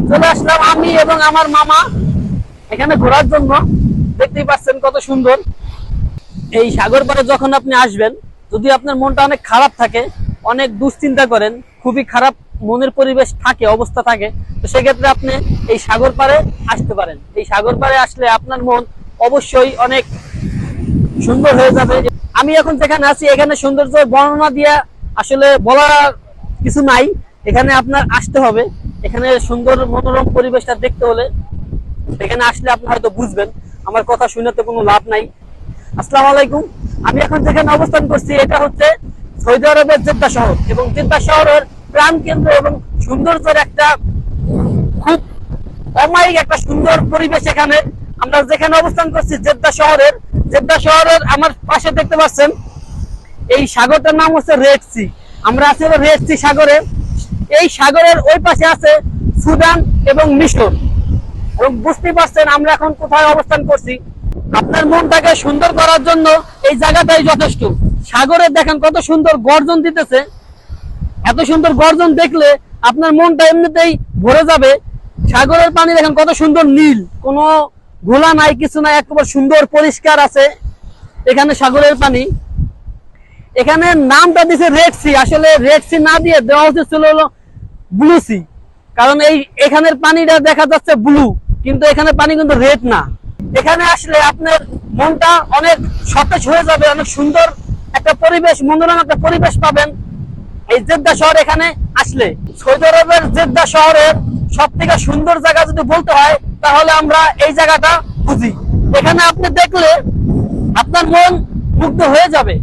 চলে আসলাম আমি এবং আমার মামা এখানে ঘোরার জন্য। দেখতেই পাচ্ছেন কত সুন্দর। এই সাগর পাড়ে যখন আপনি আসবেন, যদি আপনার মনটা অনেক খারাপ থাকে, অনেক দুশ্চিন্তা করেন, খুবই খারাপ মনের পরিবেশ থাকে, অবস্থা থাকে, তো সেক্ষেত্রে আপনি এই সাগর পাড়ে আসতে পারেন। এই সাগর পাড়ে আসলে আপনার মন অবশ্যই অনেক সুন্দর হয়ে যাবে। আমি এখন যেখানে আছি এখানে সৌন্দর্য বর্ণনা দিয়ে আসলে বলার কিছু নাই। এখানে আপনার আসতে হবে। এখানে সুন্দর মনোরম পরিবেশটা দেখতে হলে এখানে আসলে আপনি হয়তো বুঝবেন। আমার কথা শুনে তো কোনো লাভ নাই। আসসালামু আলাইকুম। আমি এখন যেখানে অবস্থান করছি এটা হচ্ছে সৌদি আরবের জেদ্দা শহর, এবং জেদ্দা শহরের প্রাণ কেন্দ্র এবং সৌন্দর্যের একটা খুব অমায়িক একটা সুন্দর পরিবেশ। এখানে আমরা যেখানে অবস্থান করছি জেদ্দা শহরের আমার পাশে দেখতে পাচ্ছেন এই সাগরটার নাম হচ্ছে রেড সি। আমরা আছি রেড সি সাগরে। এই সাগরের ওই পাশে আছে সুদান এবং মিশর, এবং বুঝতে পারছেন আমরা এখন কোথায় অবস্থান করছি। আপনার মনটাকে সুন্দর করার জন্য এই জায়গাটাই যথেষ্ট। সাগরে দেখেন কত সুন্দর গর্জন দিতেছে। এত সুন্দর গর্জন দেখলে আপনার মনটা এমনিতেই ভরে যাবে। সাগরের পানি দেখেন কত সুন্দর নীল, কোনো ঘোলা নাই, কিছু নাই, একেবারে সুন্দর পরিষ্কার আছে এখানে সাগরের পানি। এখানে নামটা দিছে রেড সি, আসলে রেড সি না দিয়ে দেওয়া উচিত ছিল হলো ব্লু সি, কারণ এখানের পানিটা দেখা যাচ্ছে ব্লু, কিন্তু এখানে পানি কিন্তু রেড না। এখানে আসলে আপনার মনটা অনেক সতেজ হয়ে যাবে, অনেক সুন্দর একটা পরিবেশ, মনোরম একটা পরিবেশ পাবেন এই জেদ্দা শহর এখানে আসলে। সৌদি আরবের জেদ্দা শহরের সব থেকে সুন্দর জায়গা যদি বলতে হয় তাহলে আমরা এই জায়গাটা খুঁজি। এখানে আপনি দেখলে আপনার মন মুগ্ধ হয়ে যাবে।